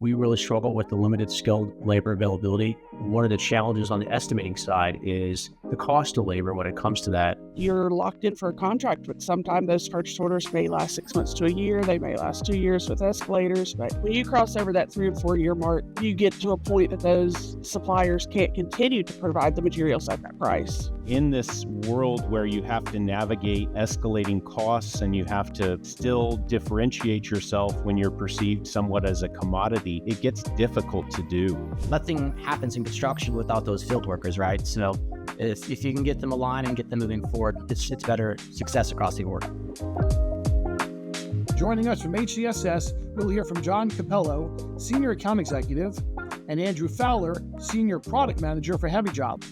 We really struggle with the limited skilled labor availability. One of the challenges on the estimating side is the cost of labor when it comes to that. You're locked in for a contract, but sometimes those purchase orders may last 6 months to a year. They may last 2 years with escalators. But when you cross over that 3 and 4 year mark, you get to a point that those suppliers can't continue to provide the materials at that price. In this world where you have to navigate escalating costs and you have to still differentiate yourself when you're perceived somewhat as a commodity, it gets difficult to do. Nothing happens in construction without those field workers, right? So if you can get them aligned and get them moving forward, it's better success across the board. Joining us from HCSS, we'll hear from John Capello, Senior Account Executive, and Andrew Fowler, Senior Product Manager for Heavy Job.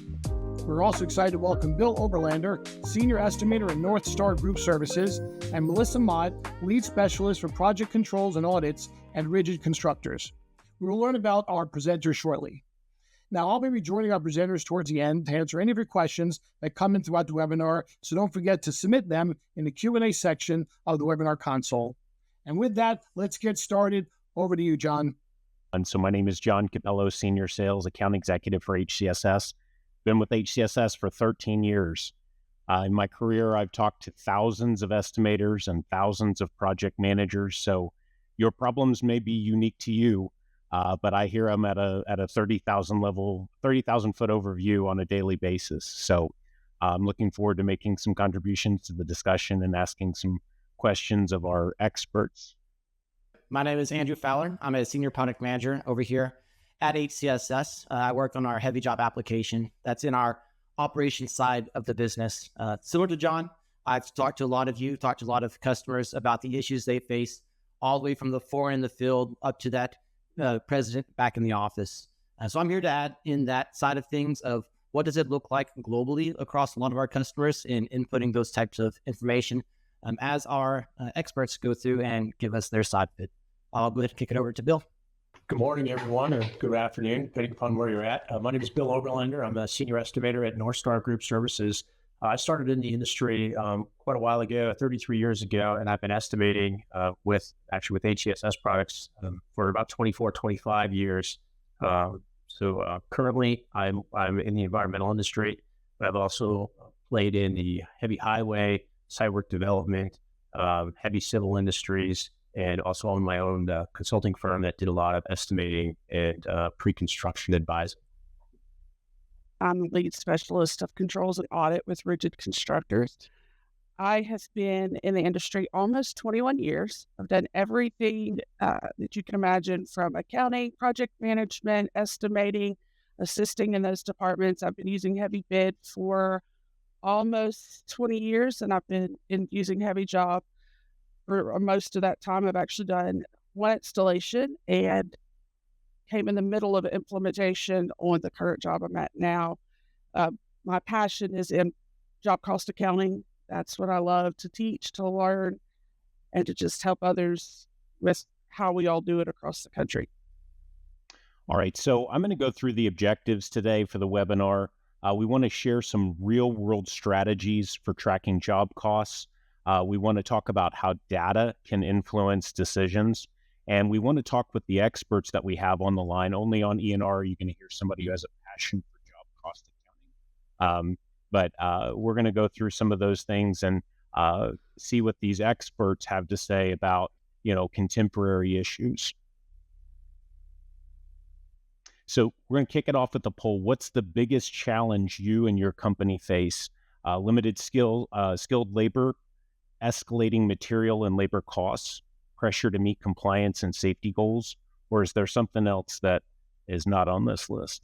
We're also excited to welcome Bill Oberlander, Senior Estimator at North Star Group Services, and Melissa Mott, Lead Specialist for Project Controls and Audits at Rigid Constructors. We will learn about our presenters shortly. Now, I'll be rejoining our presenters towards the end to answer any of your questions that come in throughout the webinar, so don't forget to submit them in the Q&A section of the webinar console. And with that, let's get started. Over to you, John. And so my name is John Capello, Senior Sales Account Executive for HCSS. Been with HCSS for 13 years. In my career, I've talked to thousands of estimators and thousands of project managers. So your problems may be unique to you, but I hear them at a 30,000 level, 30,000 foot overview on a daily basis. So I'm looking forward to making some contributions to the discussion and asking some questions of our experts. My name is Andrew Fowler. I'm a Senior Product Manager over here at HCSS. I work on our heavy job application. That's in our operations side of the business. Similar to John, I've talked to a lot of customers about the issues they face, all the way from the foreign in the field up to that president back in the office. So I'm here to add in that side of things of what does it look like globally across a lot of our customers in inputting those types of information as our experts go through and give us their side of it. I'll go ahead and kick it over to Bill. Good morning, everyone, or good afternoon, depending upon where you're at. My name is Bill Oberlander. I'm a Senior Estimator at North Star Group Services. I started in the industry quite a while ago, 33 years ago, and I've been estimating with HCSS products for about 24, 25 years. So currently, I'm in the environmental industry, but I've also played in the heavy highway, site work development, heavy civil industries, and also own my own consulting firm that did a lot of estimating and pre-construction advising. I'm the Lead Specialist of Controls and Audit with Rigid Constructors. I have been in the industry almost 21 years. I've done everything that you can imagine, from accounting, project management, estimating, assisting in those departments. I've been using Heavy Bid for almost 20 years, and I've been using Heavy Job for most of that time. I've actually done one installation and came in the middle of implementation on the current job I'm at now. My passion is in job cost accounting. That's what I love to teach, to learn, and to just help others with how we all do it across the country. All right, so I'm going to go through the objectives today for the webinar. We want to share some real-world strategies for tracking job costs. We want to talk about how data can influence decisions. And we want to talk with the experts that we have on the line. Only on E&R are you going to hear somebody who has a passion for job cost accounting. But we're going to go through some of those things and see what these experts have to say about, contemporary issues. So we're going to kick it off with the poll. What's the biggest challenge you and your company face? Limited skilled labor, escalating material and labor costs, pressure to meet compliance and safety goals, or is there something else that is not on this list?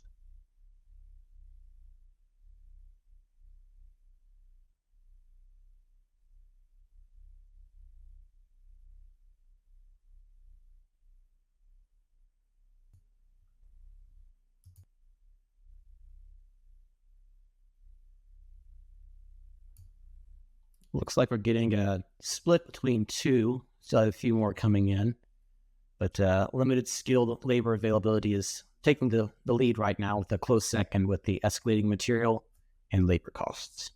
Looks like we're getting a split between two, so a few more coming in. But limited skilled labor availability is taking the lead right now, with a close second with the escalating material and labor costs.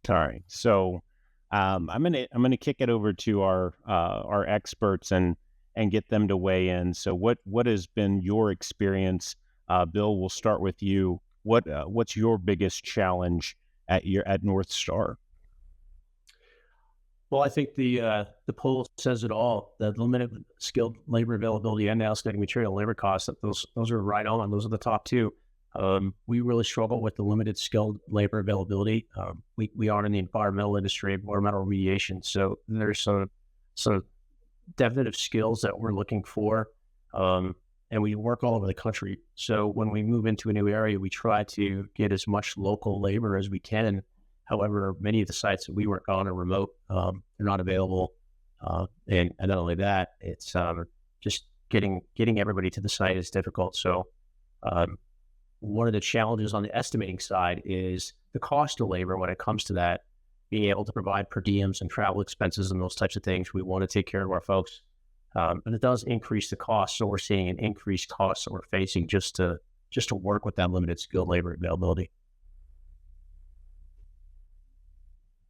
All right. So I'm gonna kick it over to our experts and get them to weigh in. So what has been your experience? Bill, we'll start with you. What's your biggest challenge at North Star? Well, I think the poll says it all. The limited skilled labor availability and now escalating material and labor costs. Those are right on. Those are the top two. We really struggle with the limited skilled labor availability. We are in the environmental industry, environmental remediation. So there's some definitive skills that we're looking for. And we work all over the country. So when we move into a new area, we try to get as much local labor as we can. However, many of the sites that we work on are remote. They're not available. And not only that, it's just getting everybody to the site is difficult. So one of the challenges on the estimating side is the cost of labor when it comes to that, being able to provide per diems and travel expenses and those types of things. We want to take care of our folks. And it does increase the cost. So we're seeing an increased cost that we're facing just to work with that limited skilled labor availability.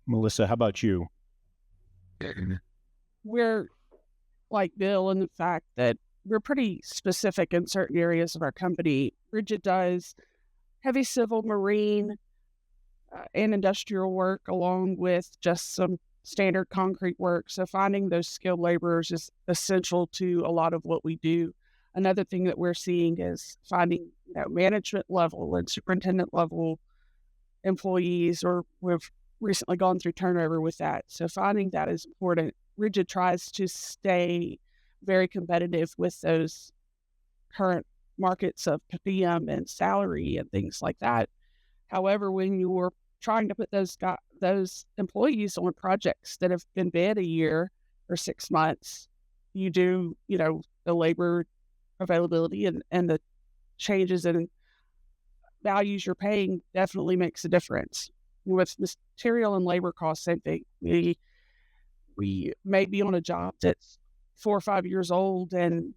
Melissa, how about you? We're like Bill in the fact that we're pretty specific in certain areas of our company. Rigid does heavy civil, marine, and industrial work, along with just some standard concrete work. So finding those skilled laborers is essential to a lot of what we do. Another thing that we're seeing is finding management level and superintendent level employees, or we've recently gone through turnover with that. So finding that is important. Rigid tries to stay very competitive with those current markets of per diem and salary and things like that. However, when you're trying to put those employees on projects that have been bid a year or 6 months, you do, the labor availability and the changes in values you're paying definitely makes a difference. With material and labor costs, same thing. We may be on a job that's 4 or 5 years old, and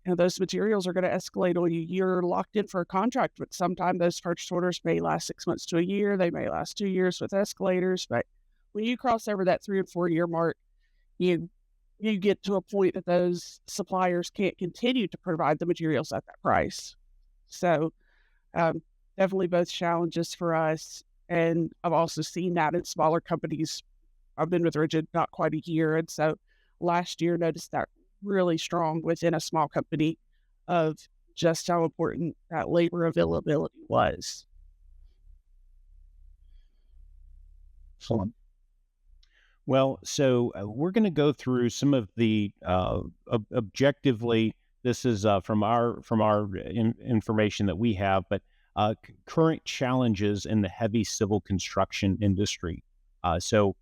those materials are going to escalate on you. You're locked in for a contract, but sometimes those purchase orders may last 6 months to a year. They may last 2 years with escalators. But when you cross over that 3 or 4 year mark, you get to a point that those suppliers can't continue to provide the materials at that price. So definitely both challenges for us. And I've also seen that in smaller companies. I've been with Rigid not quite a year. And so last year noticed that really strong within a small company of just how important that labor availability was. Well, so we're going to go through some of the objectively. This is from our information that we have, but current challenges in the heavy civil construction industry. So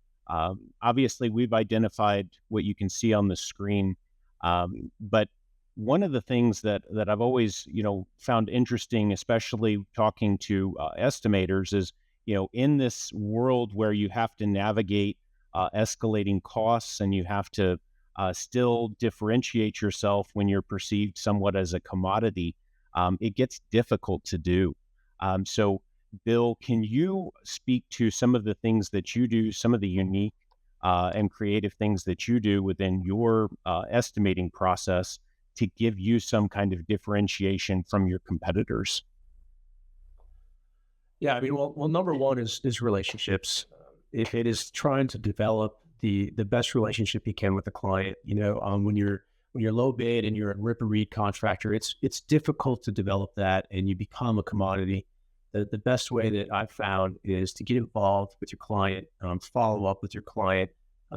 obviously, we've identified what you can see on the screen, but one of the things that I've always found interesting, especially talking to estimators, is in this world where you have to navigate escalating costs and you have to still differentiate yourself when you're perceived somewhat as a commodity, it gets difficult to do. So, Bill, can you speak to some of the things that you do, some of the unique and creative things that you do within your estimating process to give you some kind of differentiation from your competitors? Yeah, I mean, well, number one is relationships. If it is trying to develop the best relationship you can with the client, when you're low bid and you're a rip and read contractor, it's difficult to develop that, and you become a commodity. The best way that I've found is to get involved with your client, follow up with your client,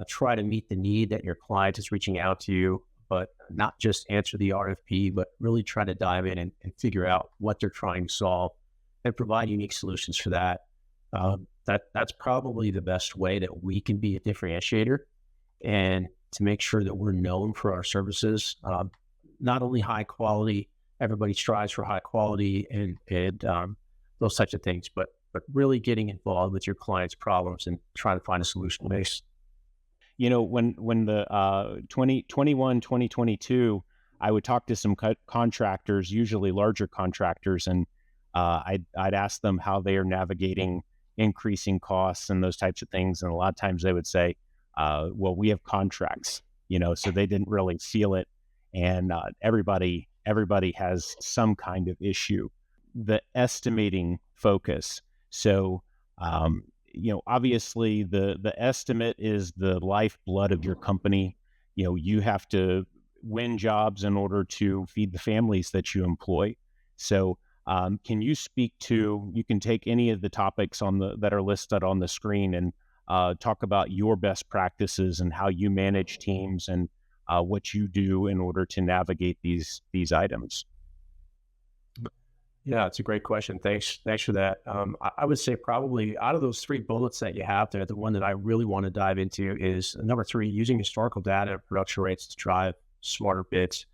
try to meet the need that your client is reaching out to you, but not just answer the RFP, but really try to dive in and figure out what they're trying to solve and provide unique solutions for that. That's probably the best way that we can be a differentiator and to make sure that we're known for our services. Not only high quality, everybody strives for high quality and those types of things, but really getting involved with your client's problems and trying to find a solution base. When the 2022, I would talk to some contractors, usually larger contractors, and I'd ask them how they are navigating increasing costs and those types of things. And a lot of times they would say, well, we have contracts, so they didn't really feel it. And everybody has some kind of issue. The estimating focus. So, obviously the estimate is the lifeblood of your company. You have to win jobs in order to feed the families that you employ. So, can you speak to? You can take any of the topics that are listed on the screen and talk about your best practices and how you manage teams and what you do in order to navigate these items. Yeah, it's a great question. Thanks for that. I would say probably out of those 3 bullets that you have there, the one that I really want to dive into is number 3, using historical data and production rates to drive smarter bids.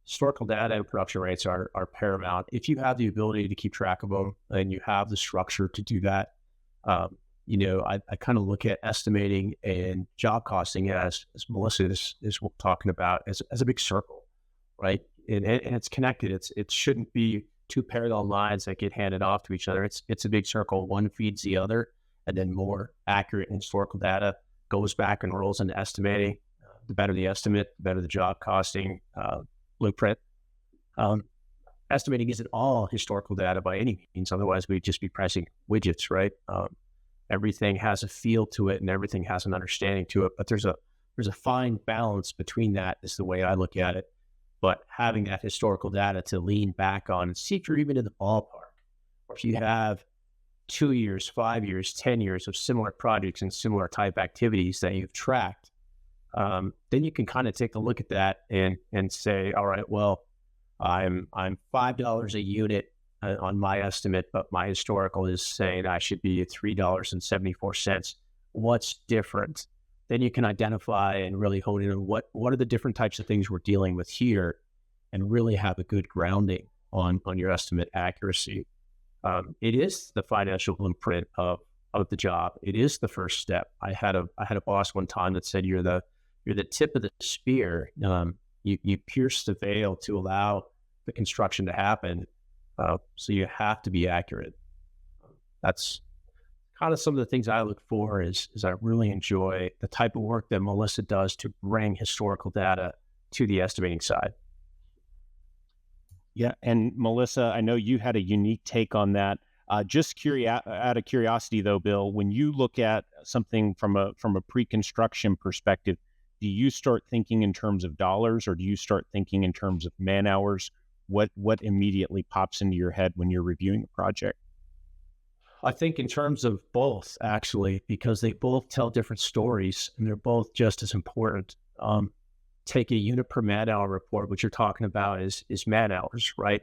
Historical data and production rates are paramount. If you have the ability to keep track of them and you have the structure to do that, I kind of look at estimating and job costing as Melissa is talking about as a big circle, right? And it's connected. It shouldn't be 2 parallel lines that get handed off to each other. It's a big circle. One feeds the other, and then more accurate historical data goes back and rolls into estimating. The better the estimate, the better the job costing blueprint. Estimating isn't all historical data by any means. Otherwise, we'd just be pricing widgets, right? Everything has a feel to it, and everything has an understanding to it. But there's a fine balance between that. Is the way I look at it. But having that historical data to lean back on and see if you're even in the ballpark, or if you have 2 years, 5 years, 10 years of similar projects and similar type activities that you've tracked, then you can kind of take a look at that and say, all right, well, I'm $5 a unit on my estimate, but my historical is saying I should be at $3.74. What's different? Then you can identify and really hone in on what are the different types of things we're dealing with here, and really have a good grounding on your estimate accuracy. It is the financial blueprint of the job. It is the first step. I had a boss one time that said you're the tip of the spear. You pierce the veil to allow the construction to happen. So you have to be accurate. That's kind of some of the things I look for is I really enjoy the type of work that Melissa does to bring historical data to the estimating side. Yeah. And Melissa, I know you had a unique take on that. Just out of curiosity though, Bill, when you look at something from a pre-construction perspective, do you start thinking in terms of dollars, or do you start thinking in terms of man hours? What immediately pops into your head when you're reviewing a project? I think in terms of both, actually, because they both tell different stories and they're both just as important. Take a unit per man hour report. What you're talking about is man hours, right?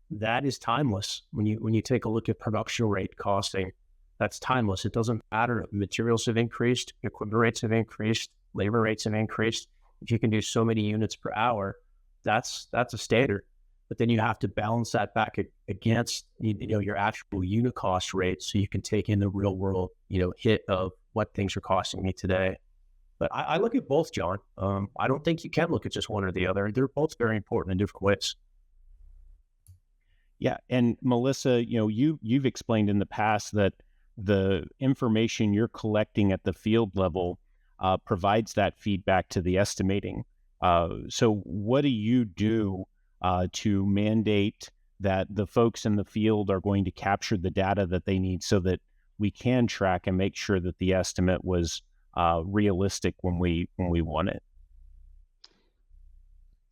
That is timeless. When you take a look at production rate costing, that's timeless. It doesn't matter if materials have increased, equipment rates have increased, labor rates have increased. If you can do so many units per hour, that's a standard. But then you have to balance that back against your actual unit cost rate, so you can take in the real world hit of what things are costing me today. But I look at both, John. I don't think you can look at just one or the other. They're both very important in different ways. Yeah, and Melissa, you've explained in the past that the information you're collecting at the field level provides that feedback to the estimating. So what do you do to mandate that the folks in the field are going to capture the data that they need, so that we can track and make sure that the estimate was realistic when we want it?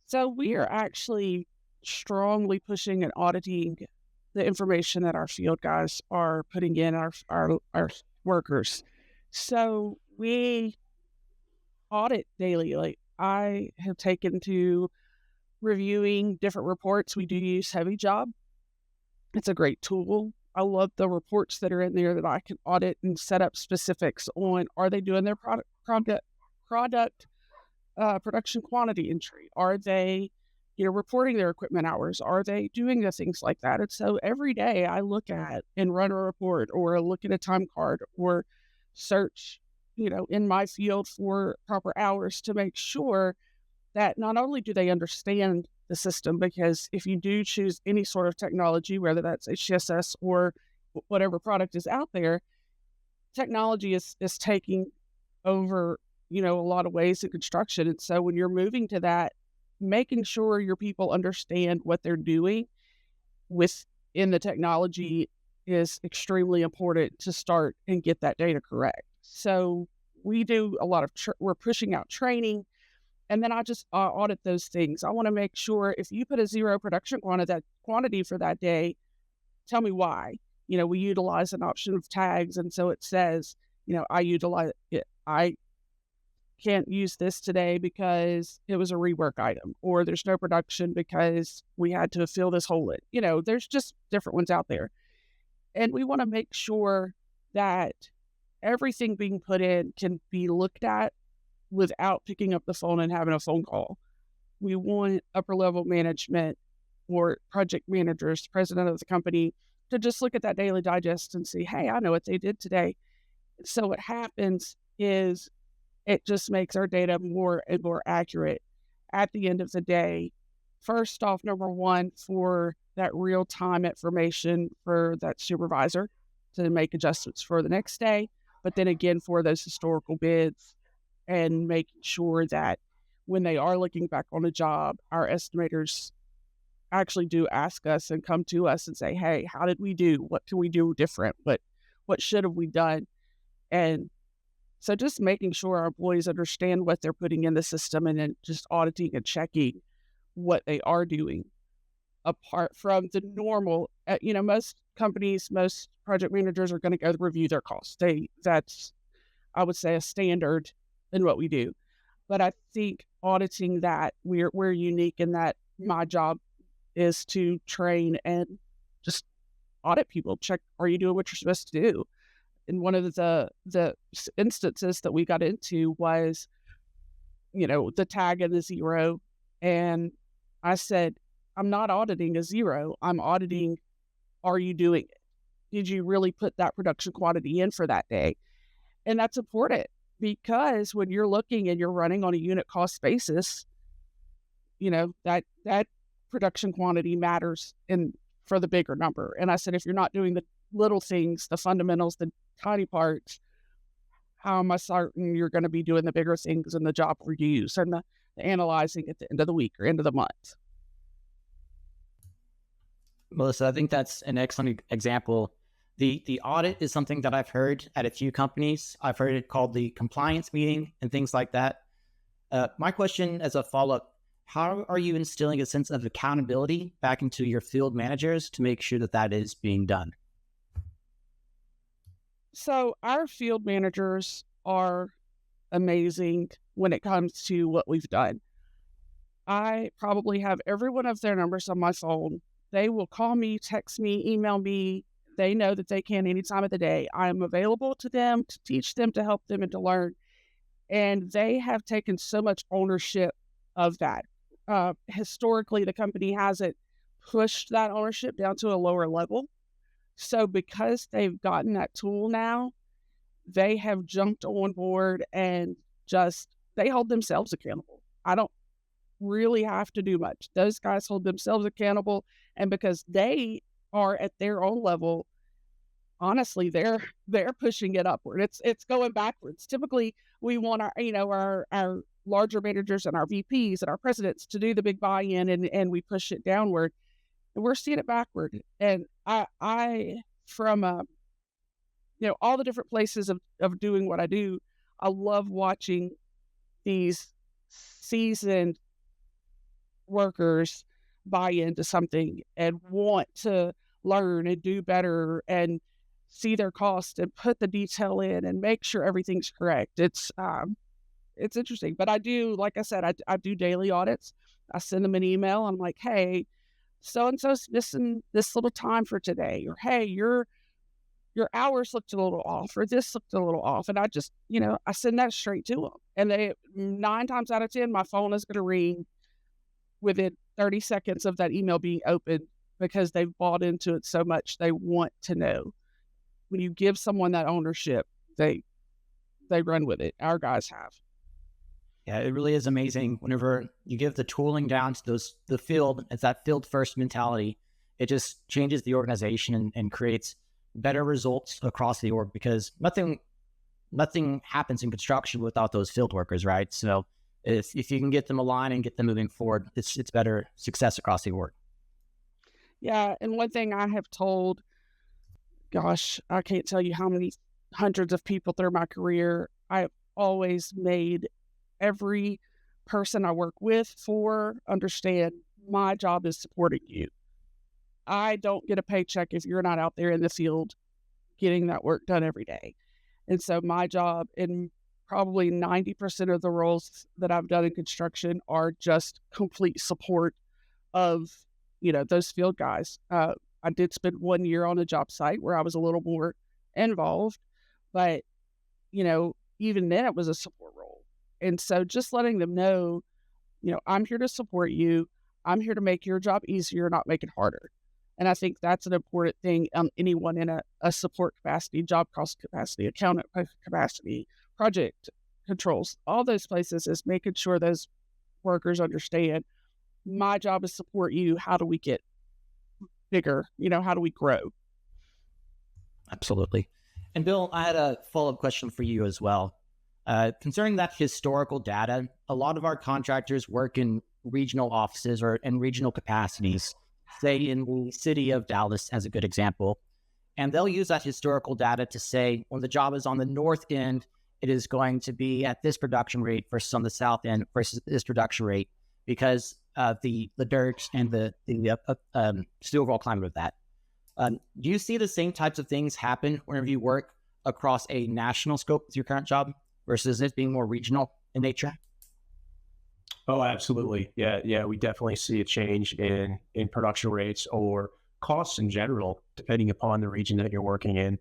So we are actually strongly pushing and auditing the information that our field guys are putting in our workers. So we audit daily. Like, I have taken to reviewing different reports. We do use Heavy Job. It's a great tool. I love the reports that are in there that I can audit and set up specifics on, are they doing their production quantity entry? Are they reporting their equipment hours? Are they doing the things like that? And so every day I look at and run a report, or look at a time card, or search in my field for proper hours, to make sure that not only do they understand the system, because if you do choose any sort of technology, whether that's HCSS or whatever product is out there, technology is taking over, a lot of ways in construction. And so when you're moving to that, making sure your people understand what they're doing within the technology is extremely important to start and get that data correct. So we do a lot of, we're pushing out training, and then I just audit those things. I want to make sure if you put a zero production quantity for that day, tell me why. We utilize an option of tags. And so it says, I utilize it. I can't use this today because it was a rework item, or there's no production because we had to fill this hole in. There's just different ones out there. And we want to make sure that everything being put in can be looked at without picking up the phone and having a phone call. We want upper level management or project managers, president of the company, to just look at that daily digest and see, hey, I know what they did today. So what happens is it just makes our data more and more accurate at the end of the day. First off, number one, for that real-time information for that supervisor to make adjustments for the next day, but then again for those historical bids, and making sure that when they are looking back on a job, our estimators actually do ask us and come to us and say, hey, how did we do? What can we do different? What should have we done? And so just making sure our employees understand what they're putting in the system, and then just auditing and checking what they are doing apart from the normal. Most companies, most project managers are going to go review their costs. That's, I would say, a standard in what we do. But I think auditing that, we're unique in that my job is to train and just audit people, check, are you doing what you're supposed to do? And one of the instances that we got into was, the tag and the zero. And I said, I'm not auditing a zero. I'm auditing, are you doing it? Did you really put that production quantity in for that day? And that's important, because when you're looking and you're running on a unit cost basis, that production quantity matters for the bigger number. And I said, if you're not doing the little things, the fundamentals, the tiny parts, how am I certain you're going to be doing the bigger things and the job reviews and the analyzing at the end of the week or end of the month? Melissa, I think that's an excellent example. The audit is something that I've heard at a few companies. I've heard it called the compliance meeting and things like that. My question as a follow-up, how are you instilling a sense of accountability back into your field managers to make sure that that is being done? So our field managers are amazing when it comes to what we've done. I probably have every one of their numbers on my phone. They will call me, text me, email me. They know that they can any time of the day. I am available to them, to teach them, to help them, and to learn. And they have taken so much ownership of that. Historically, the company hasn't pushed that ownership down to a lower level. So because they've gotten that tool now, they have jumped on board and they hold themselves accountable. I don't really have to do much. Those guys hold themselves accountable. And because they are at their own level, honestly, they're pushing it upward. It's going backwards. Typically, we want our larger managers and our VPs and our presidents to do the big buy-in, and we push it downward. And we're seeing it backward. And I from all the different places of doing what I do, I love watching these seasoned workers buy into something and want to learn and do better and see their cost and put the detail in and make sure everything's correct. It's interesting. But I do, like I said, I do daily audits. I send them an email. I'm like, hey, so-and-so's missing this little time for today, or hey, your hours looked a little off, or this looked a little off. And I just, I send that straight to them. And 9 times out of 10, my phone is going to ring within 30 seconds of that email being opened, because they've bought into it so much. They want to know. When you give someone that ownership, they run with it. Our guys have. Yeah, it really is amazing. Whenever you give the tooling down to the field, it's that field first mentality. It just changes the organization and creates better results across the org, because nothing nothing happens in construction without those field workers, right? So if you can get them aligned and get them moving forward, it's better success across the board. Yeah, and one thing I have told, gosh, I can't tell you how many hundreds of people through my career, I've always made every person I work with understand my job is supporting you. I don't get a paycheck if you're not out there in the field getting that work done every day. And so my job in probably 90% of the roles that I've done in construction are just complete support of, those field guys. I did spend 1 year on a job site where I was a little more involved, but, even then it was a support role. And so just letting them know, I'm here to support you. I'm here to make your job easier, not make it harder. And I think that's an important thing. Anyone in a support capacity, job cost capacity, accountant capacity, project controls, all those places is making sure those workers understand my job is support you. How do we get bigger? How do we grow? Absolutely. And Bill, I had a follow-up question for you as well. Concerning that historical data, a lot of our contractors work in regional offices or in regional capacities, say in the city of Dallas as a good example. And they'll use that historical data to say, when the job is on the north end, it is going to be at this production rate versus on the south end versus this production rate because of the dirt and the overall climate of that. Do you see the same types of things happen whenever you work across a national scope with your current job versus it being more regional in nature? Oh, absolutely. Yeah. We definitely see a change in production rates or costs in general, depending upon the region that you're working in.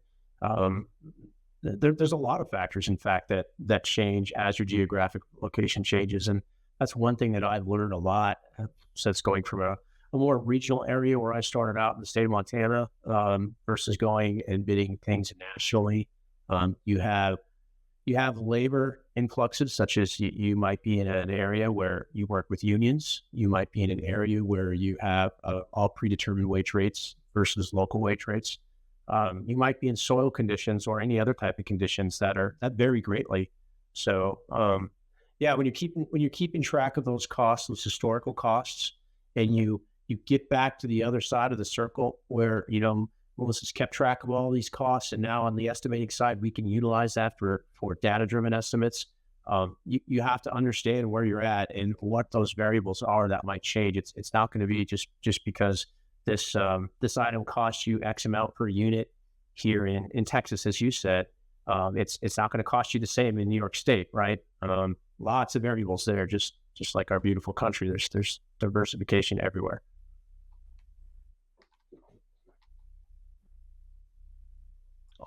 There's a lot of factors, in fact, that change as your geographic location changes. And that's one thing that I've learned a lot since going from a more regional area where I started out in the state of Montana versus going and bidding things nationally. You have labor influxes, such as you might be in an area where you work with unions. You might be in an area where you have all predetermined wage rates versus local wage rates. You might be in soil conditions or any other type of conditions that vary greatly. So, when you're keeping track of those costs, those historical costs, and you get back to the other side of the circle where Melissa's kept track of all these costs, and now on the estimating side, we can utilize that for data-driven estimates. You have to understand where you're at and what those variables are that might change. It's not going to be just because this item costs you X amount per unit here in Texas, as you said. It's not going to cost you the same in New York State, right? Lots of variables there, just like our beautiful country. There's diversification everywhere.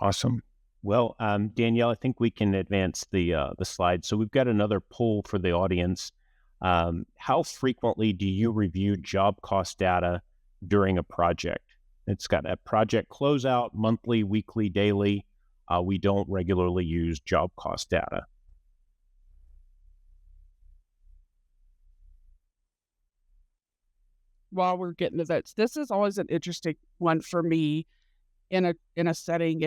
Awesome. Well, Danielle, I think we can advance the slide. So we've got another poll for the audience. How frequently do you review job cost data during a project? It's got a project closeout, monthly, weekly, daily. We don't regularly use job cost data. While we're getting the votes, this is always an interesting one for me in a setting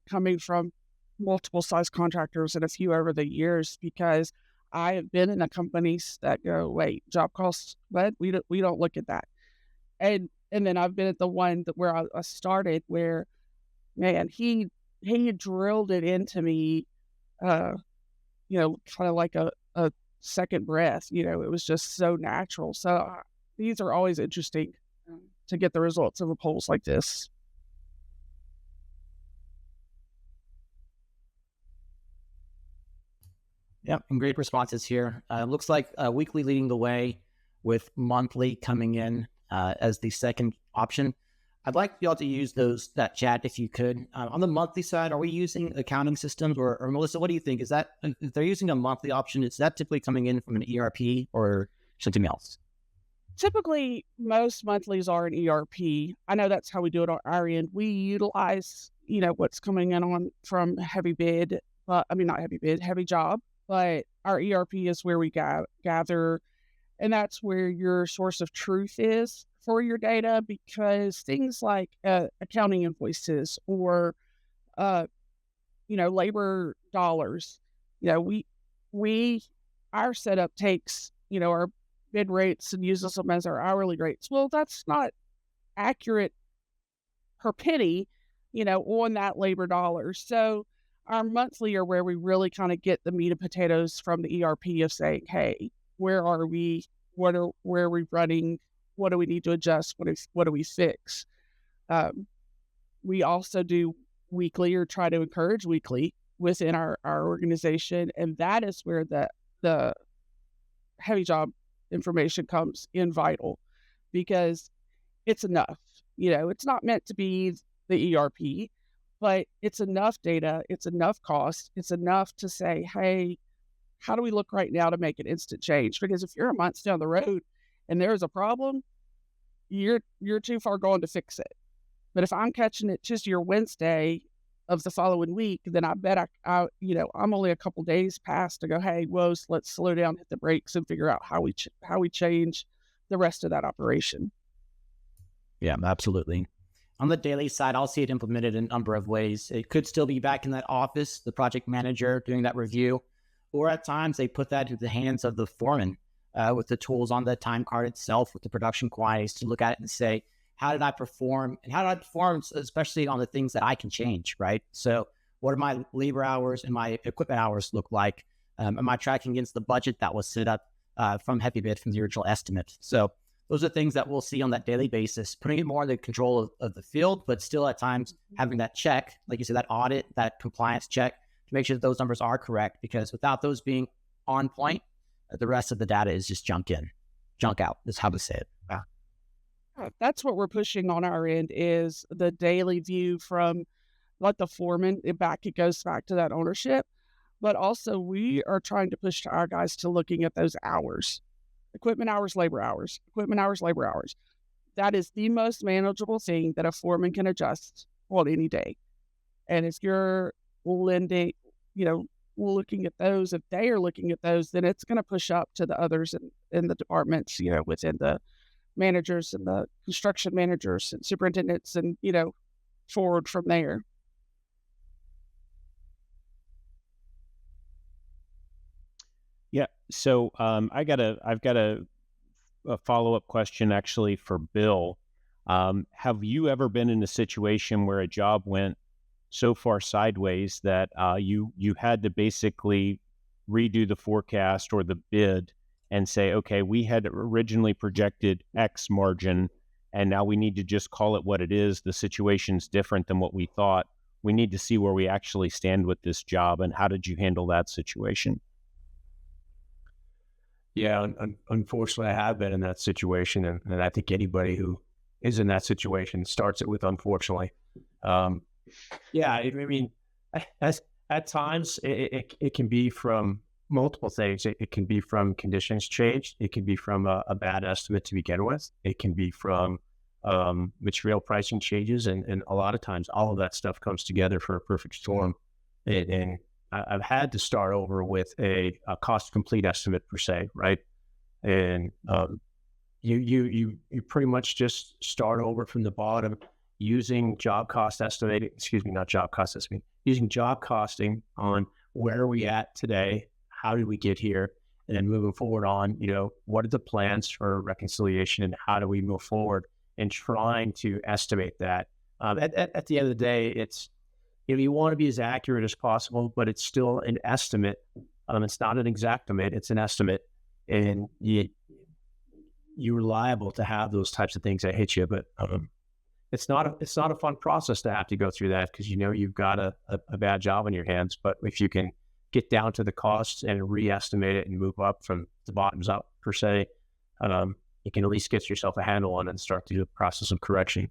coming from multiple size contractors and a few over the years, because I have been in the companies that go, wait, job costs, but we don't look at that. And then I've been at the one where I started where, man, he drilled it into me, kind of like a second breath. It was just so natural. So these are always interesting to get the results of a polls like this. Yeah, and great responses here. Looks like weekly leading the way, with monthly coming in as the second option. I'd like y'all to use that chat if you could. On the monthly side, are we using accounting systems, or Melissa, what do you think? Is that, if they're using a monthly option, is that typically coming in from an ERP or something else? Typically, most monthlies are an ERP. I know that's how we do it on our end. We utilize, what's coming in from heavy bid, but not heavy bid, heavy job. But our ERP is where we gather, and that's where your source of truth is for your data, because things like accounting invoices or, labor dollars. Our setup takes, our bid rates and uses them as our hourly rates. Well, that's not accurate per penny, on that labor dollar. So our monthly are where we really kind of get the meat and potatoes from the ERP of saying, hey, where are we? Where are we running? What do we need to adjust? What do we fix? We also do weekly, or try to encourage weekly, within our organization. And that is where the heavy job information comes in vital, because it's enough. It's not meant to be the ERP, but it's enough data, it's enough cost, it's enough to say, hey, how do we look right now to make an instant change? Because if you're a month down the road and there's a problem, you're too far gone to fix it. But if I'm catching it just your Wednesday of the following week, then I bet I'm only a couple days past to go, hey, let's slow down, hit the brakes, and figure out how we change the rest of that operation. Yeah, absolutely. On the daily side, I'll see it implemented in a number of ways. It could still be back in that office, the project manager doing that review, or at times they put that into the hands of the foreman with the tools on the time card itself, with the production quantities, to look at it and say, how did I perform? And how did I perform, especially on the things that I can change, right? So what do my labor hours and my equipment hours look like? Am I tracking against the budget that was set up from heavy bid, from the original estimate? So those are things that we'll see on that daily basis, putting it more in the control of the field, but still at times having that check, like you said, that audit, that compliance check, to make sure that those numbers are correct, because without those being on point, the rest of the data is just junk out, is how to say it. Wow. That's what we're pushing on our end, is the daily view from what the foreman, it goes back to that ownership. But also we are trying to push to our guys to looking at those hours. Equipment hours, labor hours, equipment hours, labor hours. That is the most manageable thing that a foreman can adjust on any day. And if you're looking at those, if they are looking at those, then it's going to push up to the others in the departments, within the managers and the construction managers and superintendents, and, forward from there. Yeah. So I've got a follow-up question actually for Bill. Have you ever been in a situation where a job went so far sideways that you had to basically redo the forecast or the bid and say, okay, we had originally projected X margin, and now we need to just call it what it is. The situation's different than what we thought. We need to see where we actually stand with this job. And how did you handle that situation? Yeah, unfortunately, I have been in that situation, and I think anybody who is in that situation starts it with unfortunately. Yeah, I mean, at times it can be from multiple things. It can be from conditions changed. It can be from a bad estimate to begin with. It can be from material pricing changes, and a lot of times all of that stuff comes together for a perfect storm. And I've had to start over with a cost complete estimate per se, right? And you pretty much just start over from the bottom using job cost estimating. Not job cost estimating. Using job costing on where are we at today? How did we get here? And then moving forward on, what are the plans for reconciliation, and how do we move forward? And trying to estimate that. At the end of the day, it's, you want to be as accurate as possible, but it's still an estimate. It's not an exactimate, it's an estimate. And you're liable to have those types of things that hit you. But it's not a fun process to have to go through that, because you've got a bad job on your hands. But if you can get down to the costs and re-estimate it and move up from the bottoms up per se, you can at least get yourself a handle on it and start to do a process of correction.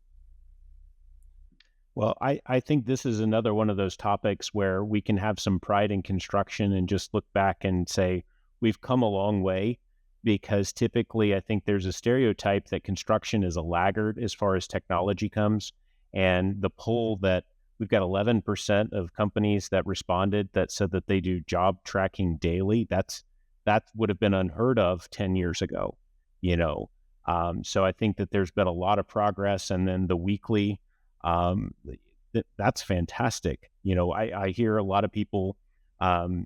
Well, I think this is another one of those topics where we can have some pride in construction and just look back and say, we've come a long way, because typically I think there's a stereotype that construction is a laggard as far as technology comes. And the poll that we've got 11% of companies that responded that said that they do job tracking daily, that would have been unheard of 10 years ago, So I think that there's been a lot of progress. And then the weekly, that's fantastic. I hear a lot of people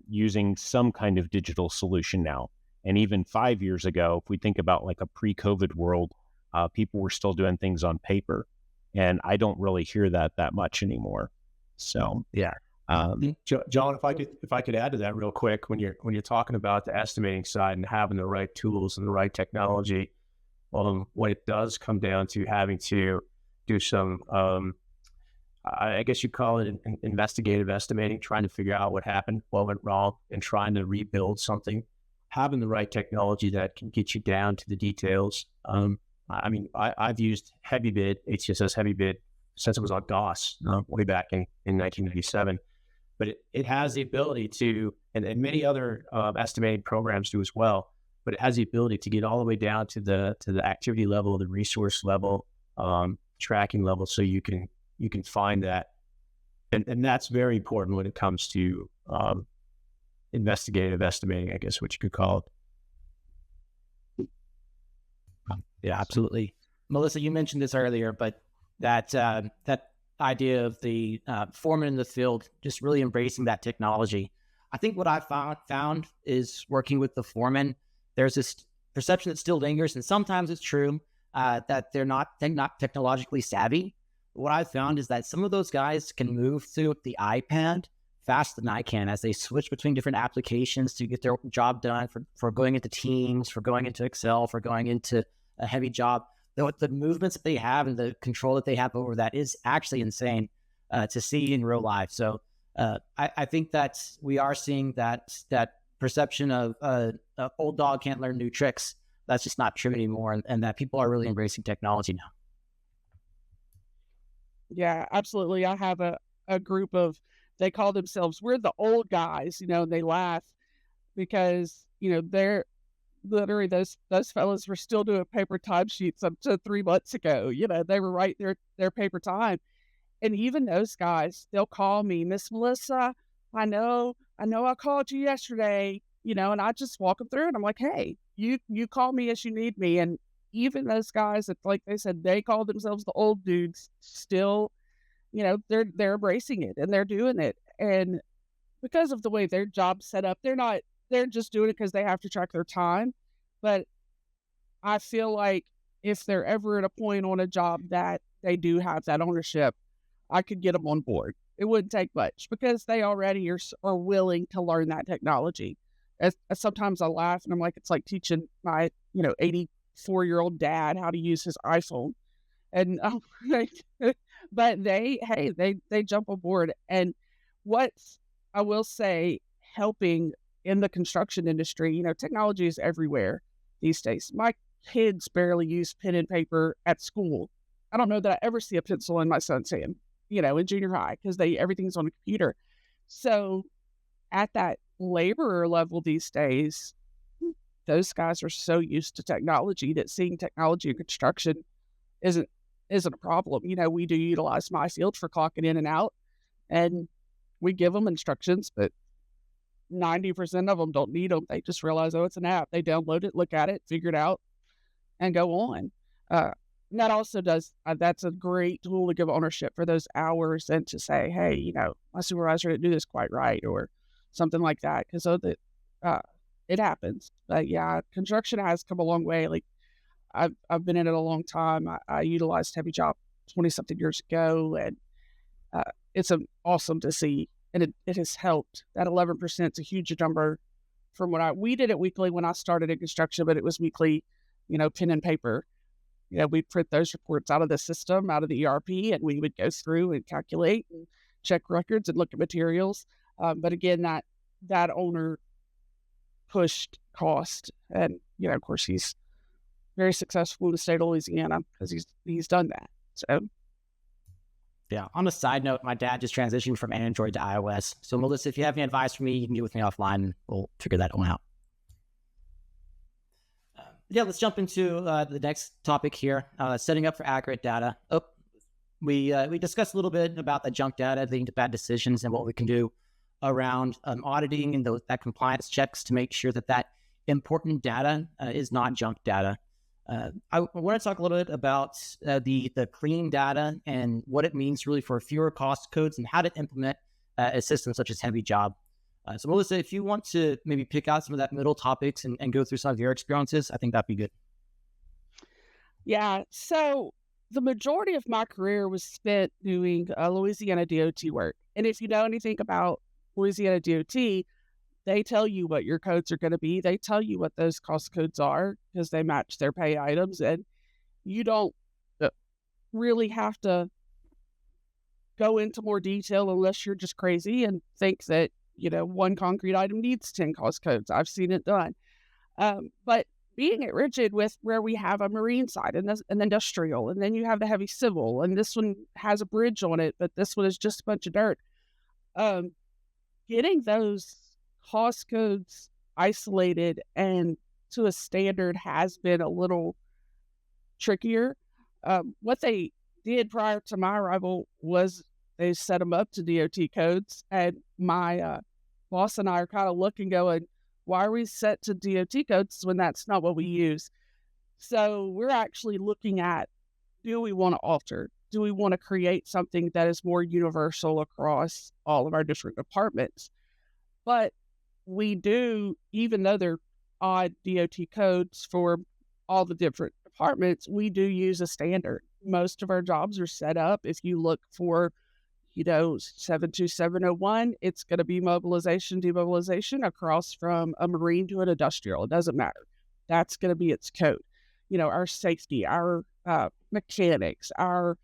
using some kind of digital solution now. And even 5 years ago, if we think about like a pre-COVID world, people were still doing things on paper. And I don't really hear that much anymore. So, yeah. John, if I could add to that real quick, when you're talking about the estimating side and having the right tools and the right technology, when it does come down to having to do some, I guess you call it investigative estimating, trying to figure out what happened, what went wrong, and trying to rebuild something, having the right technology that can get you down to the details. I mean, I've used HCSS Heavy Bid since it was on DOS, way back in 1997. But it has the ability to, and many other estimating programs do as well, but it has the ability to get all the way down to the activity level, the resource level, tracking level, so you can find that. And that's very important when it comes to investigative estimating, I guess what you could call it. Yeah, absolutely. Melissa, you mentioned this earlier, but that idea of the foreman in the field just really embracing that technology. I think what I found is working with the foreman, there's this perception that still lingers, and sometimes it's true that they're not technologically savvy. What I've found is that some of those guys can move through the iPad faster than I can as they switch between different applications to get their job done, for going into Teams, for going into Excel, for going into a heavy job. The movements that they have and the control that they have over that is actually insane to see in real life. So I think that we are seeing that perception of old dog can't learn new tricks. That's just not true anymore, and that people are really embracing technology now. Yeah, absolutely. I have a group of, they call themselves, we're the old guys, and they laugh because, they're literally, those fellas were still doing paper timesheets up to 3 months ago. They were writing their paper time. And even those guys, they'll call me, Miss Melissa, I know I called you yesterday, and I just walk them through, and I'm like, hey, you call me as you need me. And even those guys that, like they said, they call themselves the old dudes, still, they're embracing it and they're doing it. And because of the way their job's set up, they're just doing it because they have to track their time. But I feel like if they're ever at a point on a job that they do have that ownership, I could get them on board. It wouldn't take much because they already are willing to learn that technology. As sometimes I laugh and I'm like, it's like teaching my 84-year-old dad how to use his iPhone. And but they jump on board. And what I will say, helping in the construction industry, technology is everywhere these days. My kids barely use pen and paper at school. I don't know that I ever see a pencil in my son's hand, in junior high, because everything's on a computer. So at that laborer level these days, those guys are so used to technology that seeing technology in construction isn't a problem. We do utilize my field for clocking in and out, and we give them instructions, but 90% of them don't need them. They just realize, oh, it's an app. They download it, look at it, figure it out, and go on. And that also does, that's a great tool to give ownership for those hours and to say, hey, my supervisor didn't do this quite right or something like that, because it happens. But yeah, construction has come a long way. Like I've been in it a long time. I utilized heavy job 20-something years ago, and it's awesome to see. And it has helped. That 11% is a huge number from we did it weekly when I started in construction, but it was weekly, pen and paper. We'd print those reports out of the system, out of the ERP, and we would go through and calculate and check records and look at materials. But again, that owner pushed cost, and of course he's very successful in the state of Louisiana because he's done that. So. Yeah. On a side note, my dad just transitioned from Android to iOS. So Melissa, if you have any advice for me, you can get with me offline and we'll figure that one out. Yeah, let's jump into the next topic here, setting up for accurate data. We discussed a little bit about the junk data leading to bad decisions and what we can do around auditing and that compliance checks to make sure that important data is not junk data. I want to talk a little bit about the clean data and what it means really for fewer cost codes and how to implement a system such as Heavy Job. So Melissa, if you want to maybe pick out some of that middle topics and go through some of your experiences, I think that'd be good. Yeah. So the majority of my career was spent doing Louisiana DOT work. And if you know anything about Louisiana DOT, they tell you what your codes are going to be. They tell you what those cost codes are because they match their pay items. And you don't really have to go into more detail unless you're just crazy and think that, one concrete item needs 10 cost codes. I've seen it done. But being at Rigid with where we have a marine side and an industrial, and then you have the heavy civil, and this one has a bridge on it, but this one is just a bunch of dirt. Getting those cost codes isolated and to a standard has been a little trickier. What they did prior to my arrival was they set them up to DOT codes, and my boss and I are kind of looking going, why are we set to DOT codes when that's not what we use? So we're actually looking at, do we want to alter? Do we want to create something that is more universal across all of our different departments? But we do, even though they're odd DOT codes for all the different departments, we do use a standard. Most of our jobs are set up. If you look for 72701, it's going to be mobilization, demobilization across from a marine to an industrial. It doesn't matter. That's going to be its code. Our safety, our mechanics, our,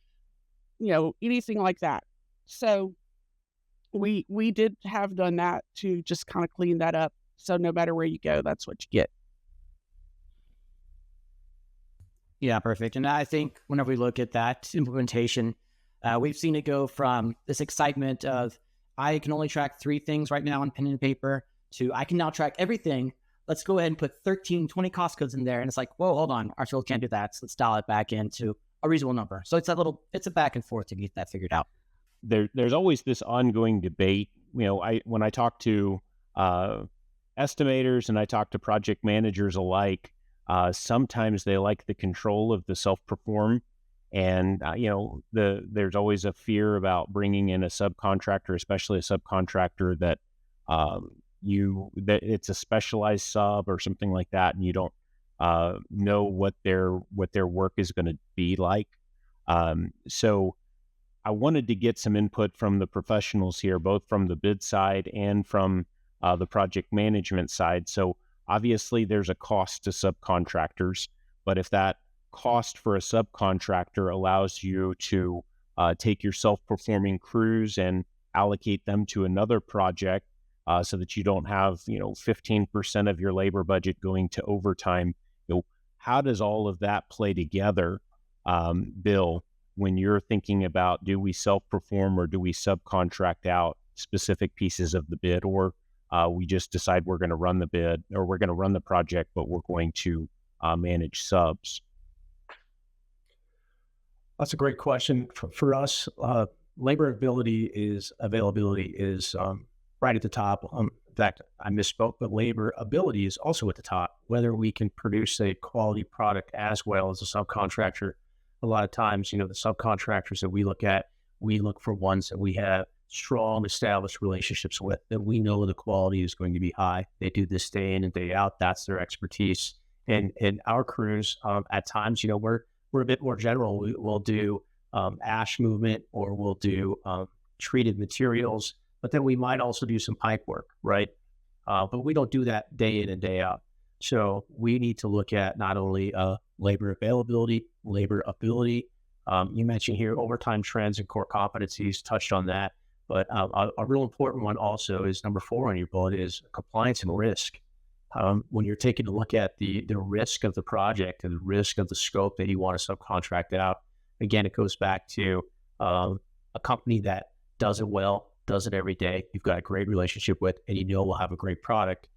anything like that. So we did have done that to just kind of clean that up. So no matter where you go, that's what you get. Yeah, perfect. And I think whenever we look at that implementation, we've seen it go from this excitement of, I can only track 3 things right now on pen and paper, to I can now track everything. Let's go ahead and put 13, 20 cost codes in there. And it's like, whoa, hold on. Our tool can't do that. So let's dial it back into a reasonable number. So it's a back and forth to get that figured out. There's always this ongoing debate. When I talk to estimators and I talk to project managers alike, sometimes they like the control of the self-perform. And, there's always a fear about bringing in a subcontractor, especially a subcontractor that that it's a specialized sub or something like that, and you don't know what their work is going to be like. So I wanted to get some input from the professionals here, both from the bid side and from the project management side. So obviously there's a cost to subcontractors, but if that cost for a subcontractor allows you to take your self-performing crews and allocate them to another project so that you don't have 15% of your labor budget going to overtime, how does all of that play together, Bill, when you're thinking about, do we self-perform or do we subcontract out specific pieces of the bid, or we just decide we're going to run the bid or we're going to run the project, but we're going to manage subs? That's a great question. For us, labor availability is right at the top. In fact, I misspoke, but labor ability is also at the top. Whether we can produce a quality product as well as a subcontractor. A lot of times, the subcontractors that we look for ones that we have strong established relationships with, that we know the quality is going to be high. They do this day in and day out. That's their expertise. And our crews, at times, we're a bit more general. We'll do ash movement, or we'll do treated materials, but then we might also do some pipe work, right? But we don't do that day in and day out. So we need to look at not only labor availability, labor ability. You mentioned here overtime trends and core competencies, touched on that. But a real important one also is number 4 on your bullet is compliance and risk. When you're taking a look at the risk of the project and the risk of the scope that you want to subcontract out, again, it goes back to a company that does it well, does it every day, you've got a great relationship with, and we'll have a great product.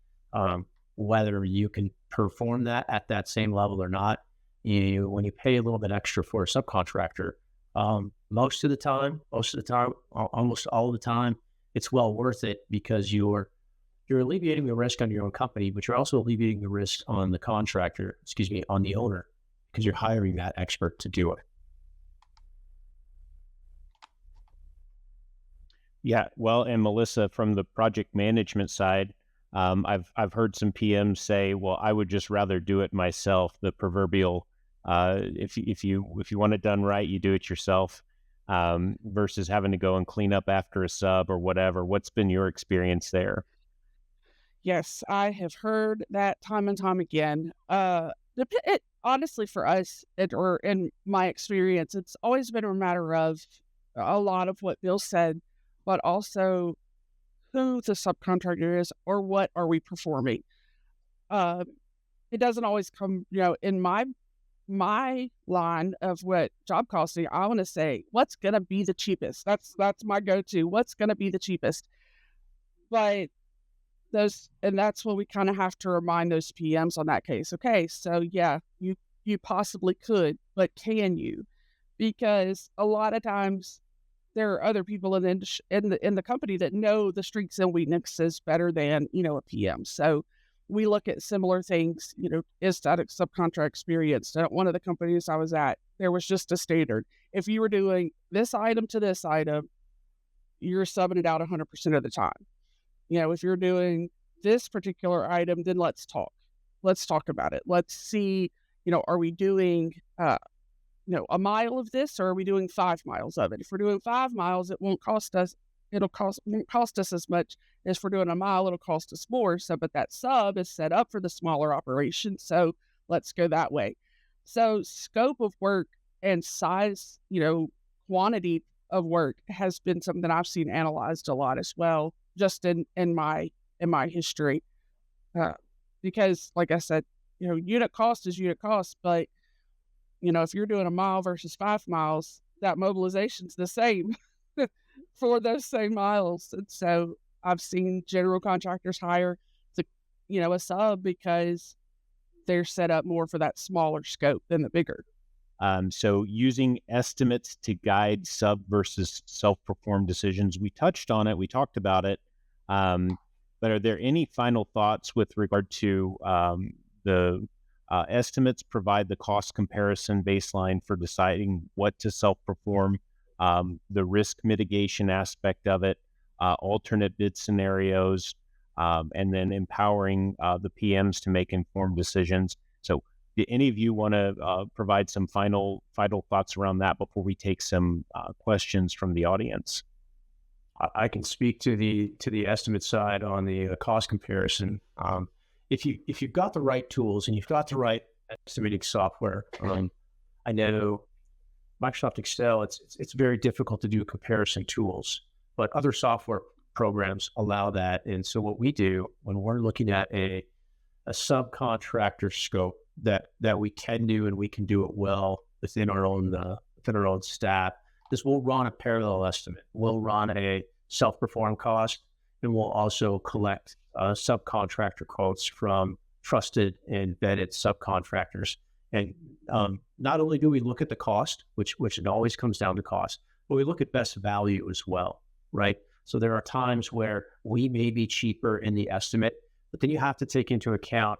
Whether you can perform that at that same level or not, when you pay a little bit extra for a subcontractor, most of the time, almost all of the time, it's well worth it, because you're alleviating the risk on your own company, but you're also alleviating the risk on the on the owner, because you're hiring that expert to do it. Yeah, well, and Melissa, from the project management side, I've heard some PMs say, "Well, I would just rather do it myself." The proverbial, if you want it done right, you do it yourself, versus having to go and clean up after a sub or whatever. What's been your experience there? Yes, I have heard that time and time again. Honestly, for us, or in my experience, it's always been a matter of a lot of what Bill said, but also who the subcontractor is or what are we performing. Uh, it doesn't always come, in my line of what job costing. I want to say what's going to be the cheapest. That's my go-to. What's going to be the cheapest? But that's what we kind of have to remind those PMs on that case. Okay, so yeah, you possibly could, but can you? Because a lot of times there are other people in the company that know the strengths and weaknesses better than a PM. So we look at similar things. Is that a subcontract experience? At one of the companies I was at, there was just a standard. If you were doing this item to this item, you're subbing it out 100% of the time. If you're doing this particular item, then let's talk. Let's talk about it. Let's see, are we doing, a mile of this, or are we doing 5 miles of it? If we're doing 5 miles, won't cost us as much as if we're doing a mile, it'll cost us more. So, but that sub is set up for the smaller operation. So let's go that way. So scope of work and size, quantity of work has been something I've seen analyzed a lot as well, just in my history, because like I said, unit cost is unit cost, but if you're doing a mile versus 5 miles, that mobilization's the same for those same miles. And so I've seen general contractors hire a sub because they're set up more for that smaller scope than the bigger. So using estimates to guide sub versus self-performed decisions, we touched on it, we talked about it, but are there any final thoughts with regard to the estimates provide the cost comparison baseline for deciding what to self-perform, the risk mitigation aspect of it, alternate bid scenarios, and then empowering the PMs to make informed decisions. So do any of you want to provide some final thoughts around that before we take some questions from the audience? I can speak to the estimate side on the cost comparison. If you've got the right tools and you've got the right estimating software, I know Microsoft Excel, it's very difficult to do comparison tools, but other software programs allow that. And so what we do when we're looking at a subcontractor scope that we can do, and we can do it well within our own staff, is we'll run a parallel estimate. We'll run a self-performed cost, and we'll also collect subcontractor quotes from trusted and vetted subcontractors. And not only do we look at the cost, which it always comes down to cost, but we look at best value as well, right? So there are times where we may be cheaper in the estimate, but then you have to take into account,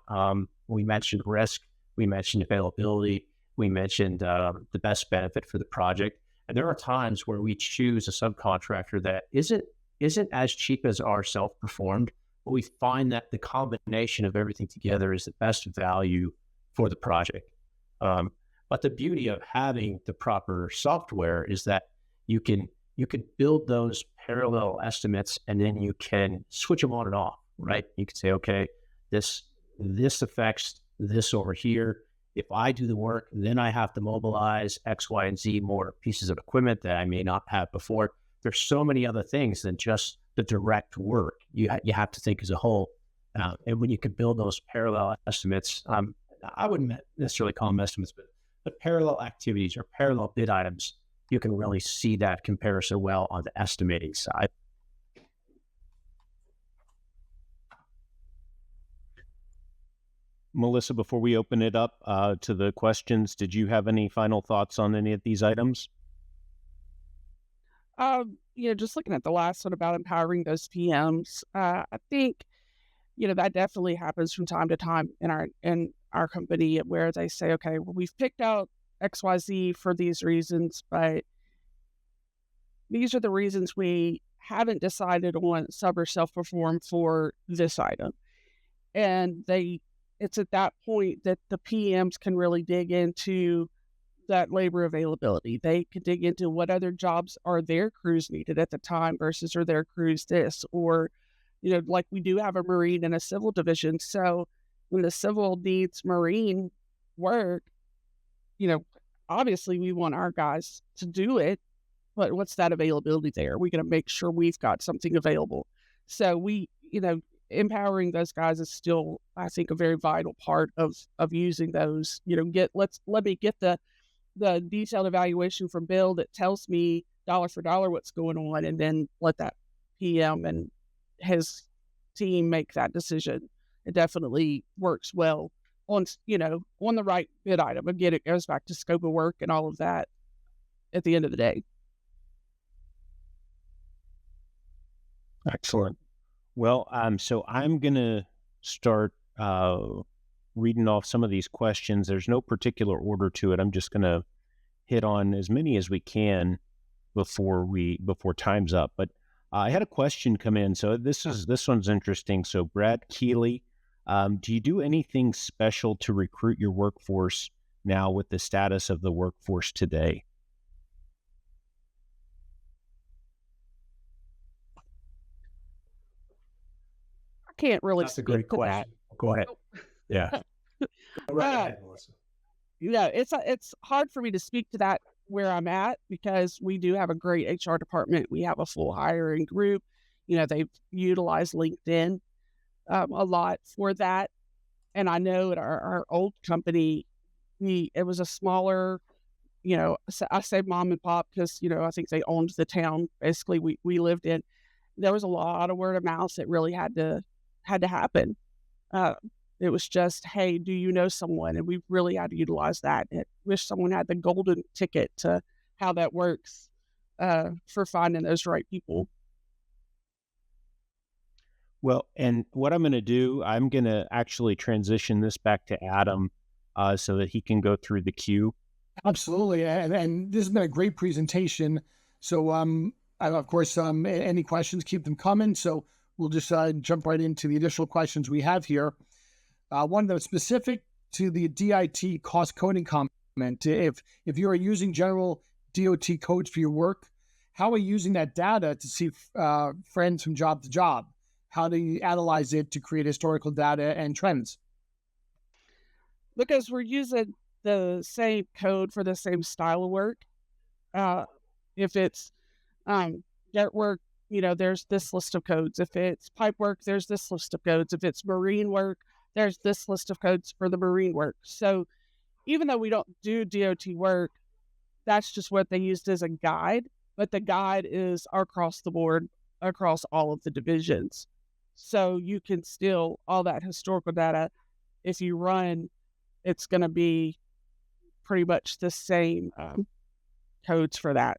we mentioned risk, we mentioned availability, we mentioned the best benefit for the project. And there are times where we choose a subcontractor that isn't as cheap as our self-performed, but we find that the combination of everything together is the best value for the project. But the beauty of having the proper software is that you can build those parallel estimates, and then you can switch them on and off, right? You can say, okay, this affects this over here. If I do the work, then I have to mobilize X, Y, and Z more pieces of equipment that I may not have before. There's so many other things than just the direct work. You have to think as a whole. And when you can build those parallel estimates, I wouldn't necessarily call them estimates, but parallel activities or parallel bid items, you can really see that comparison well on the estimating side. Melissa, before we open it up to the questions, did you have any final thoughts on any of these items? Just looking at the last one about empowering those PMs, I think, that definitely happens from time to time in our company, where they say, okay, well, we've picked out XYZ for these reasons, but these are the reasons we haven't decided on sub or self-perform for this item. And it's at that point that the PMs can really dig into that labor availability. They can dig into what other jobs are their crews needed at the time versus are their crews this, or, like we do have a marine and a civil division. So when the civil needs marine work, obviously we want our guys to do it, but what's that availability there? We're going to make sure we've got something available. So empowering those guys is still, I think, a very vital part of using those. Let me get the detailed evaluation from Bill that tells me dollar for dollar what's going on, and then let that PM and his team make that decision. It definitely works well on the right bid item. Again, it goes back to scope of work and all of that at the end of the day. Excellent. Well, so I'm going to start reading off some of these questions. There's no particular order to it. I'm just going to hit on as many as we can before time's up. But I had a question come in. So this one's interesting. So Brad Keeley, do you do anything special to recruit your workforce now with the status of the workforce today? I can't really. That's a great question. Go ahead. Yeah. Go right ahead, Melissa. It's hard for me to speak to that where I'm at, because we do have a great HR department. We have a full hiring group. They've utilized LinkedIn a lot for that. And I know at our old company, it was a smaller, I say mom and pop because, I think they owned the town. Basically, we lived in. There was a lot of word of mouth that really had to happen. It was just, hey, do you know someone? And we really had to utilize that. I wish someone had the golden ticket to how that works for finding those right people. Well, and what I'm going to do, I'm going to actually transition this back to Adam so that he can go through the queue. Absolutely. And this has been a great presentation. So, of course, any questions, keep them coming. So we'll just jump right into the additional questions we have here. One that's specific to the DIT cost coding comment. If you are using general DOT codes for your work, how are you using that data to see trends from job to job? How do you analyze it to create historical data and trends? Because we're using the same code for the same style of work. If it's dirt work, there's this list of codes. If it's pipe work, there's this list of codes. If it's marine work, there's this list of codes for the marine work. So even though we don't do DOT work, that's just what they used as a guide. But the guide is across the board, across all of the divisions. So you can still, all that historical data, if you run, it's going to be pretty much the same codes for that.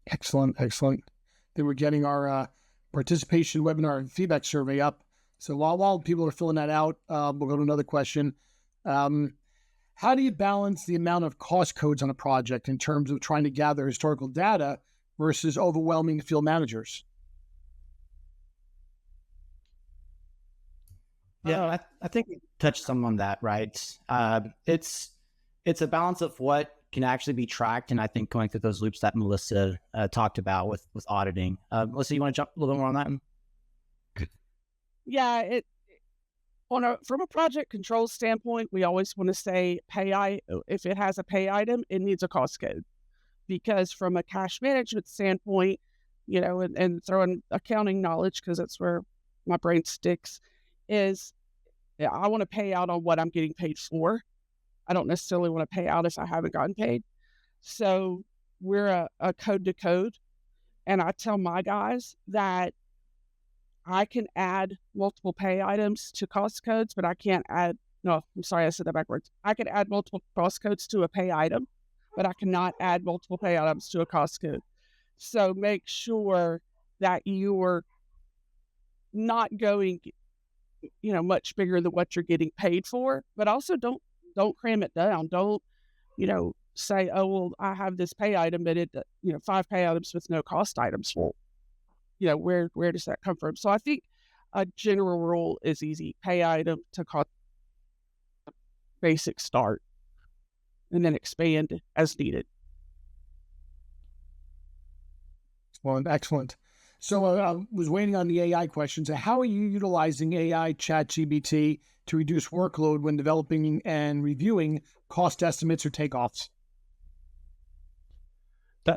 Excellent. Then we're getting our participation webinar feedback survey up. So while people are filling that out, we'll go to another question. How do you balance the amount of cost codes on a project in terms of trying to gather historical data versus overwhelming field managers? Yeah, I think we touched some on that, right? It's a balance of what can actually be tracked, and I think going through those loops that Melissa talked about with auditing. Melissa, you want to jump a little bit more on that? Yeah, from a project control standpoint, we always want to say if it has a pay item, it needs a cost code, because from a cash management standpoint, and throwing accounting knowledge, because that's where my brain sticks, is I want to pay out on what I'm getting paid for. I don't necessarily want to pay out if I haven't gotten paid. So we're a code to code. And I tell my guys that I can add multiple pay items to cost codes, but I can't add, no, I'm sorry, I said that backwards. I can add multiple cost codes to a pay item, but I cannot add multiple pay items to a cost code. So make sure that you're not going, much bigger than what you're getting paid for, but also don't cram it down. Don't, say, oh, well, I have this pay item, but it, 5 pay items with no cost items. Well, where does that come from? So I think a general rule is easy: pay item to cost, basic start, and then expand as needed. Well, excellent. So I was waiting on the AI questions. How are you utilizing AI ChatGPT to reduce workload when developing and reviewing cost estimates or takeoffs?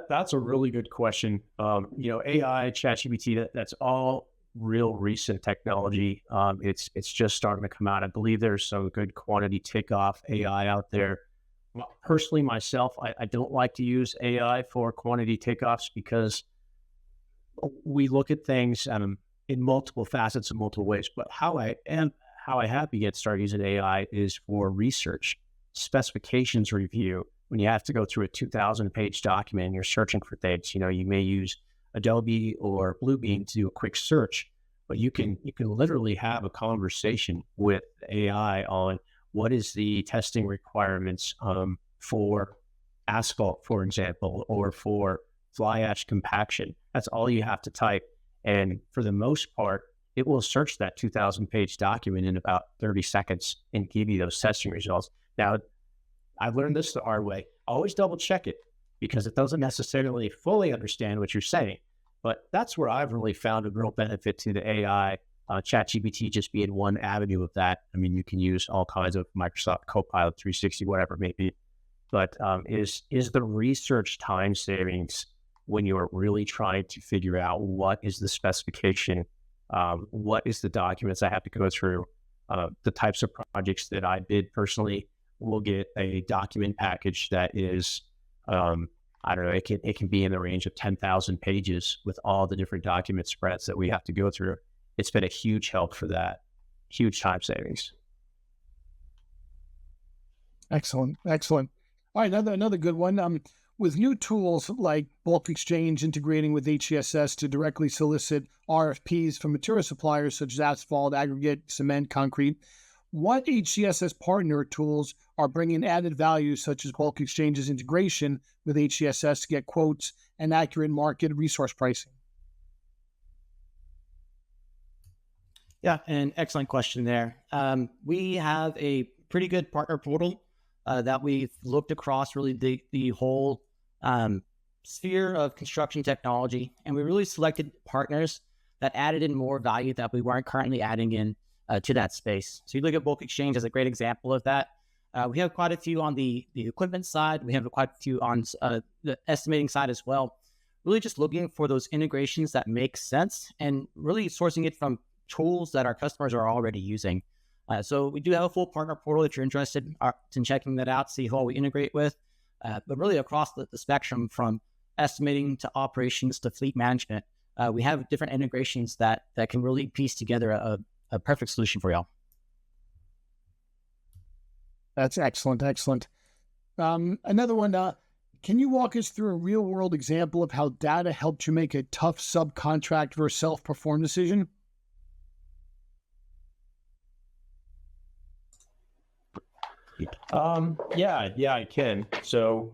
That's a really good question. AI, ChatGPT, that's all real recent technology. It's just starting to come out. I believe there's some good quantity takeoff AI out there. Personally, myself, I don't like to use AI for quantity takeoffs because we look at things in multiple facets in multiple ways. But how I have begun to start using AI is for research, specifications review. When you have to go through a 2,000-page document and you're searching for things, you may use Adobe or Bluebeam to do a quick search, but you can literally have a conversation with AI on what is the testing requirements for asphalt, for example, or for fly ash compaction. That's all you have to type. And for the most part, it will search that 2,000-page document in about 30 seconds and give you those testing results. Now, I've learned this the hard way. Always double check it because it doesn't necessarily fully understand what you're saying. But that's where I've really found a real benefit to the AI, ChatGPT just being one avenue of that. I mean, you can use all kinds of Microsoft Copilot 360, whatever it may be. But is the research time savings when you're really trying to figure out what is the specification, what is the documents I have to go through, the types of projects that I bid personally will get a document package that is, I don't know, it can be in the range of 10,000 pages with all the different document spreads that we have to go through. It's been a huge help for that, huge time savings. Excellent. All right, another good one. With new tools like BulkExchange integrating with HCSS to directly solicit RFPs from material suppliers such as asphalt, aggregate, cement, concrete, what HCSS partner tools are bringing added value such as BulkExchange's integration with HCSS to get quotes and accurate market resource pricing? Yeah, an excellent question there. We have a pretty good partner portal that we've looked across really the whole sphere of construction technology, and we really selected partners that added in more value that we weren't currently adding in to that space. So you look at BulkExchange as a great example of that. We have quite a few on the equipment side. We have quite a few on the estimating side as well. Really just looking for those integrations that make sense and really sourcing it from tools that our customers are already using. So we do have a full partner portal if you're interested in checking that out, see who all we integrate with. But really across the spectrum from estimating to operations to fleet management, we have different integrations that can really piece together a perfect solution for y'all. That's excellent. Another one, can you walk us through a real-world example of how data helped you make a tough subcontract versus self-perform decision? Yeah, I can. So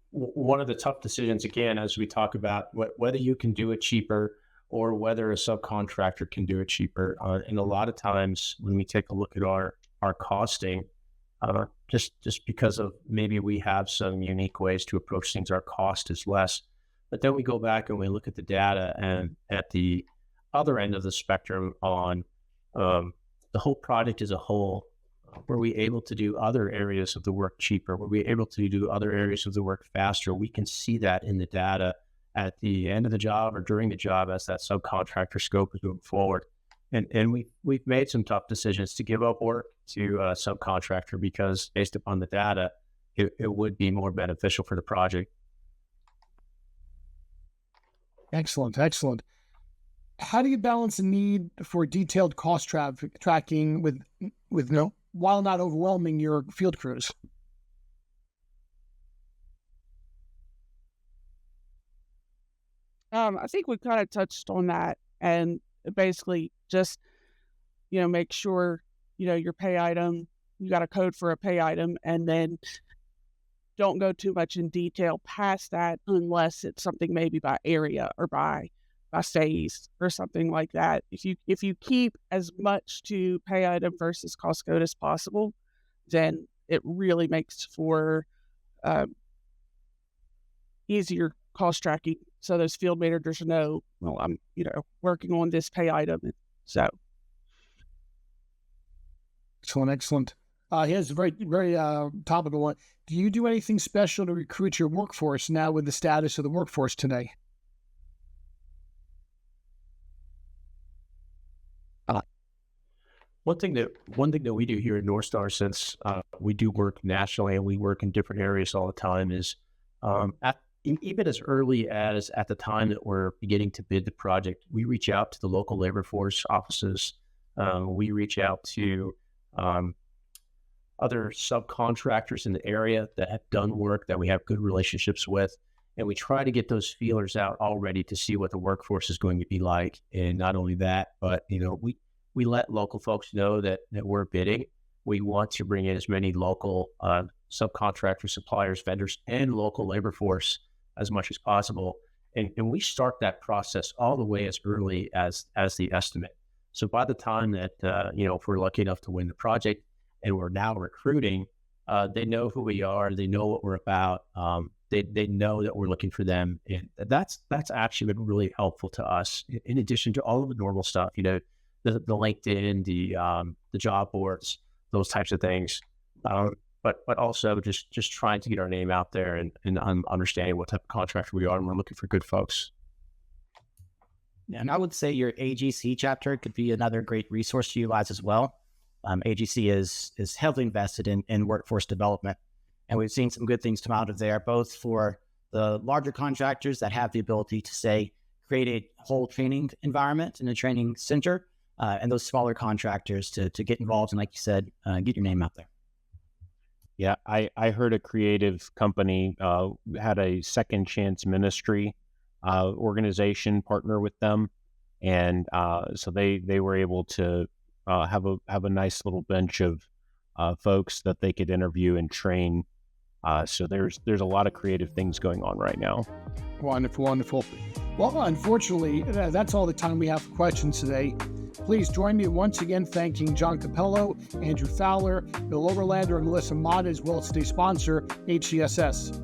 one of the tough decisions, again, as we talk about whether you can do it cheaper or whether a subcontractor can do it cheaper. And a lot of times when we take a look at our costing, just because of maybe we have some unique ways to approach things, our cost is less. But then we go back and we look at the data, and at the other end of the spectrum on the whole project as a whole, were we able to do other areas of the work cheaper? Were we able to do other areas of the work faster? We can see that in the data at the end of the job or during the job as that subcontractor scope is moving forward. And we've made some tough decisions to give up work to a subcontractor because based upon the data, it would be more beneficial for the project. Excellent. How do you balance the need for detailed cost tracking with while not overwhelming your field crews? I think we kind of touched on that, and basically just, make sure, your pay item, you got a code for a pay item, and then don't go too much in detail past that unless it's something maybe by area or by phase or something like that. If you keep as much to pay item versus cost code as possible, then it really makes for easier cost tracking. So those field managers know, well, I'm working on this pay item. So Excellent. Here's a very topical one. Do you do anything special to recruit your workforce now with the status of the workforce today? One thing that we do here at North Star, since we do work nationally and we work in different areas all the time, is even as early as at the time that we're beginning to bid the project, we reach out to the local labor force offices. We reach out to other subcontractors in the area that have done work that we have good relationships with, and we try to get those feelers out already to see what the workforce is going to be like. And not only that, but we let local folks know that we're bidding. We want to bring in as many local subcontractors, suppliers, vendors, and local labor force as much as possible. And we start that process all the way as early as the estimate. So by the time that, if we're lucky enough to win the project and we're now recruiting, they know who we are. They know what we're about. They know that we're looking for them. And that's actually been really helpful to us, in addition to all of the normal stuff, the LinkedIn, the job boards, those types of things. But also just trying to get our name out there and understanding what type of contractor we are, and we're looking for good folks. Yeah, and I would say your AGC chapter could be another great resource to utilize as well. AGC is heavily invested in workforce development, and we've seen some good things come out of there, both for the larger contractors that have the ability to, say, create a whole training environment and a training center, and those smaller contractors to get involved and, like you said, get your name out there. Yeah, I heard a creative company had a second chance ministry organization partner with them, and so they were able to have a nice little bench of folks that they could interview and train. So there's a lot of creative things going on right now. Wonderful. Well, unfortunately, that's all the time we have for questions today. Please join me once again thanking John Capello, Andrew Fowler, Bill Overlander, and Melissa Mott, as well as today's sponsor, HCSS.